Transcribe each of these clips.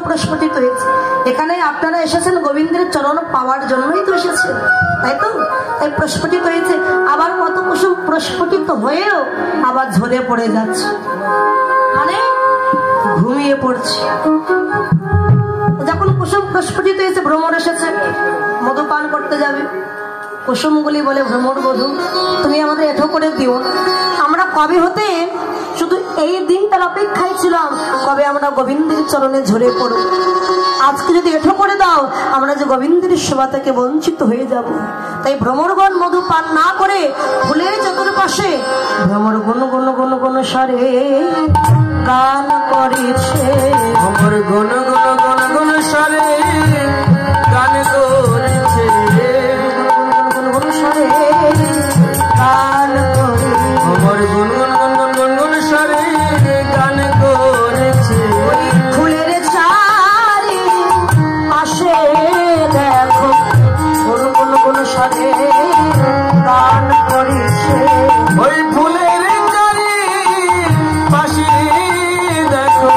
প্রস্ফুটিত হয়েছে। এখানে আপনারা এসেছেন গোবিন্দের চরণ পাওয়ার জন্যই তো এসেছেন, তাই তো? তাই প্রস্ফুটিত হয়েছে। আবার কত কুসুম প্রস্ফুটিত হয়েও আবার ঝরে পড়ে যাচ্ছে, মানে ঘুমিয়ে পড়ছে। যখন কুসুম প্রস্ফুটিত হয়েছে, ভ্রমর এসেছে, মধু পান করতে যাবে। কুসুমগুলি বলে, ভ্রমর বধূ তুমি আমাদের এঠো করে দিও। আমরা কবে হতে শুধু এই দিনটার অপেক্ষায় ছিলাম, কবে আমরা গোবিন্দের চরণে ঝরে পড়ব। আজকে যদি এঠো করে দাও, আমরা যে গোবিন্দের সেবা থেকে বঞ্চিত হয়ে যাব। তাই ভ্রমরগণ মধু পান না করে ফুলের চতুর্পাশে ভ্রমর গুন গুন গুন গুন স্বরে গান করেছে। ভ্রমর গুন গুন গুন গুন স্বরে গান করেছে। গুন গুন স্বরে গান করে, ভ্রমর গুন গুন গুন গুন গুন স্বরে গান করেছে। ফুলের চারি পাশে দেখো গুন গুন গুন স্বরে গান করেছে। ওই ফুলের চারি পাশে দেখো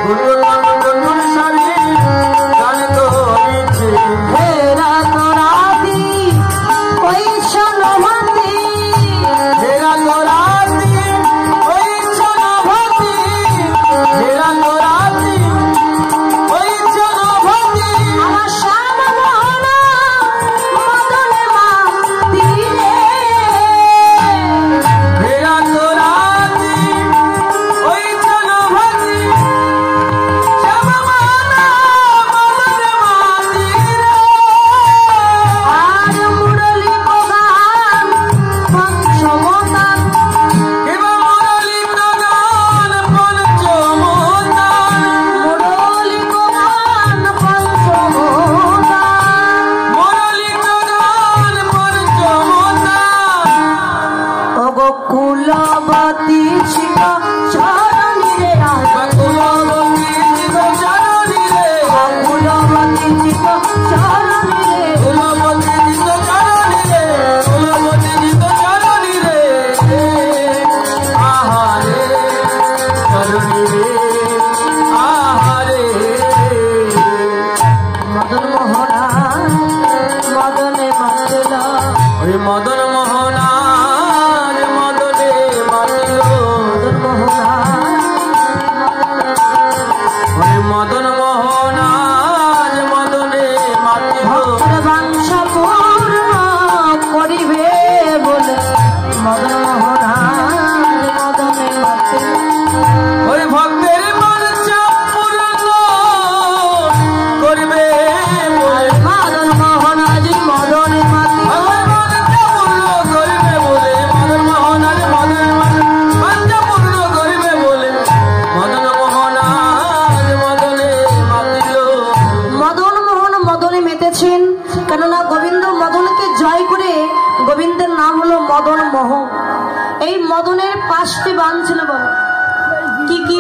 গুন গুন গুন গুন স্বরে গান করেছে। হেরা তোরাদি ওই সোনমতি, হেরা তোরাদি ওই সোনমতি, হেরা তোরাদি ওই সোনমতি। আমার শ্যাম মোহনা মদনে মা তীরে। হেরা তোরাদি ওই সোনমতি, শ্যামমালা মদনে মাতিরে। আর মুরলী প্রধান পঞ্চমতান, এবার মুরলী প্রধান পঞ্চমতান, মুরলী প্রধান পঞ্চমতান। মুরলী প্রধান পঞ্চমতান। ওগো কুলবতী ছিল চরণী রে, কুলবতী ছিল চরণী রে, কুলবতী ছিল চরণী রে। কুলবতী ছিল চরণী রে, কুলবতী ছিল চরণী রে। আহারে চরণী রে, আহারে। মদন মোহনা মদনে মাতল, ওই মদন মোহনার মদনে মাতিল। মদন মোহনা ওই মদন মোহনার মদনে মাতিল। ভক্তের বাঞ্ছা পূর্ণ করিবে বলে মদন মোহনা মদনে মাতল। ওই ভক্তের বাঞ্ছা পূর্ণ করবে বলে, মদন মোহনা জি মদনে মাতল। ওই বাঞ্ছা পূর্ণ করবে বলে, মদন মোহনার মদনে মাতিল। বাঞ্ছা পূর্ণ করবে বলে মদন মোহনার মদনে মাতিল। মদন মোহন মদনে মেতেছেন, কেননা গোবিন্দ মদনকে জয় করে গোবিন্দের নাম হলো মদন মোহন। এই মদনের 5টি বাণ ছিল বাবা। কি কি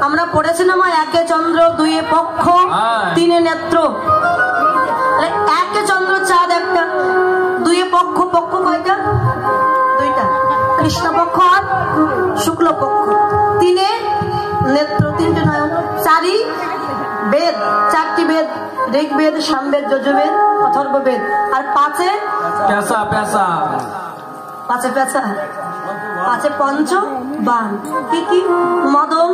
আমরা পড়েছিলাম? একে চন্দ্র, দুইয়ে পক্ষ, তিনে নেত্র। তাহলে একে চন্দ্র চাঁদ একটা, দুইয়ে পক্ষ, পক্ষ কয়টা? দুইটা, কৃষ্ণ পক্ষ আর শুক্ল পক্ষ। তিনে নেত্র, 3টে নয়ন। 4ই বেদ, 4টি বেদ, ঋগ্বেদ, সামবেদ, যজুর্বেদ, অথর্ববেদ। আর 5এ পেশা পেশা, 5এ পেঁচা, 5এ পঞ্চ বাণ। কি কি? মদন,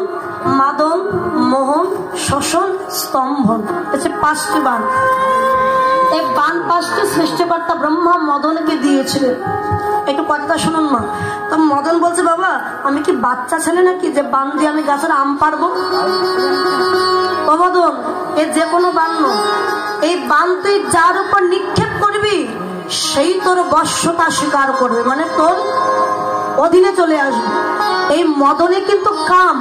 মাদন, মোহন, শোষণ, স্তম্ভন। 5টি বাণ। এই বাণ 5টি সৃষ্টিকর্তা ব্রহ্মা মদনকে দিয়েছিলেন। একটু কথা শুনুন মা। তো মদন বলছে, বাবা আমি কি বাচ্চা ছেলে নাকি যে বাণ দিয়ে আমি গাছের আম পারবো? ও মদন, এ যে কোনো বাণ নয়। এই বাণ তুই যার উপর নিক্ষেপ করবি সেই তোর বশ্যতা স্বীকার করবে, মানে তোর অধীনে চলে আসবে। এই মদনে কিন্তু কাম,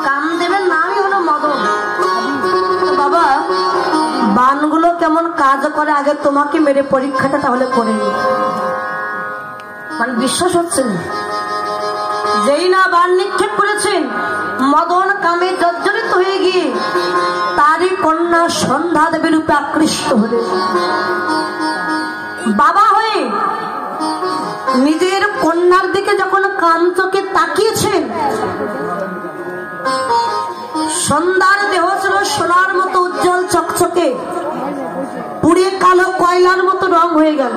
কামদেবের নামই হলো মদন। বাবা বাণগুলো কেমন কাজ করে আগে তোমাকে মেরে পরীক্ষাটা তাহলে করে নি। মানে বিশ্বাস হচ্ছে না? যেই না বাণ নিক্ষেপ করেছেন, মদন কামে জর্জরিত হয়ে গিয়ে তারই কন্যা সন্ধ্যা দেবীর রূপে আকৃষ্ট হলেন। বাবা হয়ে নিজের কন্যার দিকে যখন কাম চোখে তাকিয়েছেন, সন্ধ্যার দেহ ছিল সোনার মতো উজ্জ্বল চকচকে, পুড়ে কালো কয়লার মতো রং হয়ে গেল।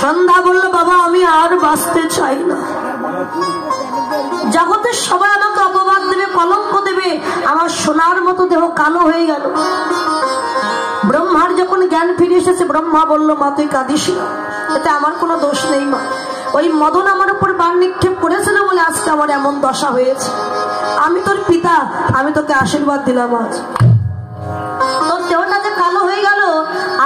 সন্ধ্যা বলল, বাবা আমি আর বাঁচতে চাই না, জগতের সবাই আমাকে অপবাদ দেবে, কলঙ্ক দেবে, আমার সোনার মতো দেহ কালো হয়ে গেল। ব্রহ্মার যখন জ্ঞান ফিরে এসেছে, ব্রহ্মা বলল, মা তুই কাঁদিস না, এতে আমার কোনো দোষ নেই মা, ওই মদন আমার উপর বাণ নিক্ষেপ করেছিল বলে আজকে আমার এমন দশা হয়েছে। আমি তোর পিতা, আমি তোকে আশীর্বাদ দিলাম। আজ তোর দেহটা যে কালো হয়ে গেল,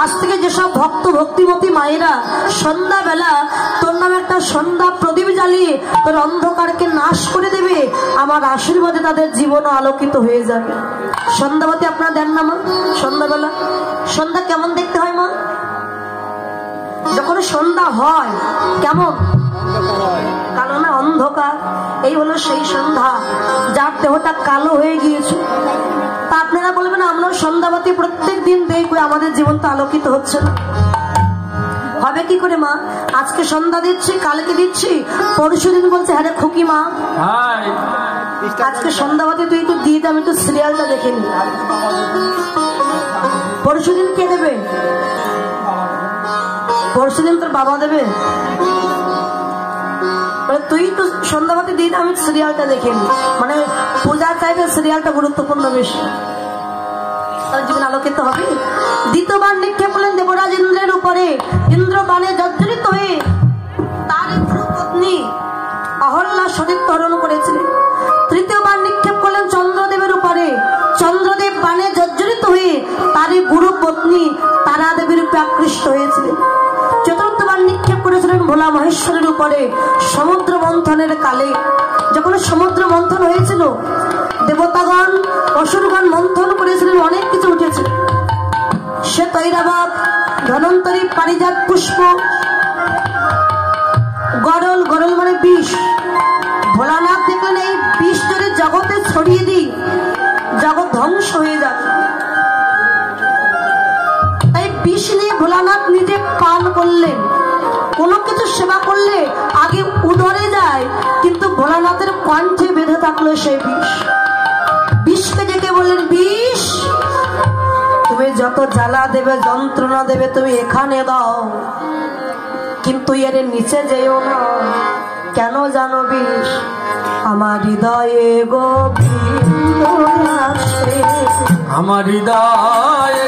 আজ থেকে যেসব ভক্ত ভক্তিমতী মায়েরা সন্ধ্যাবেলা তোর নামে একটা সন্ধ্যা প্রদীপ জ্বালিয়ে তোর অন্ধকারকে নাশ করে দেবে, আমার আশীর্বাদে তাদের জীবনও আলোকিত হয়ে যাবে। সন্ধ্যাবাতি আপনারা দেন না মা? সন্ধ্যাবেলা সন্ধ্যা কেমন দেখতে হয় মা? যখন সন্ধ্যা হয় কেমন? কালো না, অন্ধকার। এই হলো সেই সন্ধ্যা যার দেহটা কালো হয়ে গিয়েছে। তা আপনারা বলবেন আমরাও সন্ধ্যাবাতি প্রত্যেক দিন দেখবো, আমাদের জীবন তো আলোকিত হচ্ছে না। হবে কি করে মা? আজকে সন্ধ্যা দিচ্ছি, কালকে দিচ্ছি, পরশু দিন বলছে হ্যাঁ রে খুকি মা আজকে সন্ধ্যাবাতি তুই একটু দিয়ে দে, আমি একটু সিরিয়ালটা দেখে নি। পরশু দিন কে দেবে? পরশু দিন তোর বাবা দেবে। তুই তো সন্ধ্যাবাতি দিয়ে দে, আমি সিরিয়ালটা দেখে নি। মানে পূজার চাইতে সিরিয়ালটা গুরুত্বপূর্ণ বেশি, তার জীবন আলোকিত হবে। দ্বিতীয়বার নিক্ষেপ করলেন দেবরাজ ইন্দ্রের উপরে। ইন্দ্র বাণে জর্জরিত হয়ে তার পত্নী অহল্যা শরীর হরণ করেছিলেন। তৃতীয়বার নিক্ষেপ করলেন চন্দ্রদেবের উপরে। চন্দ্রদেব বাণে জর্জরিত হয়ে তারই গুরু পত্নী তারা দেবীর উপরে আকৃষ্ট হয়েছিলেন। চতুর্থবার নিক্ষেপ করেছিলেন ভোলা মহেশ্বরের উপরে। সমুদ্র মন্থনের কালে যখন সমুদ্র মন্থন হয়েছিল, দেবতাগণ অসুরগণ মন্থন করেছিলেন, অনেক কিছু উঠেছে। সে তৈরাবাদ, ধনন্তরী, পারিজাত পুষ্প, গরল, গরল মানে বিষ। ভোলানাথ দেখলেন এই বিষ যদি জগতে ছড়িয়ে দিই, জগৎ ধ্বংস হয়ে যাবে। তাই বিষ নিয়ে ভোলানাথ নিজে পান করলেন। কোনো কিছু সেবা করলে আগে উদরে যায়, কিন্তু ভোলানাথের কণ্ঠে বেঁধে থাকলো সেই বিষ। বিষকে ডেকে বললেন, বিষ তুমি যত জ্বালা দেবে, যন্ত্রণা দেবে, তুমি এখানে দাও, কিন্তু এর নিচে যেও না। কেন জানো? বিষ আমার হৃদয়ে গোবিন্দ আছে, আমার হৃদয়ে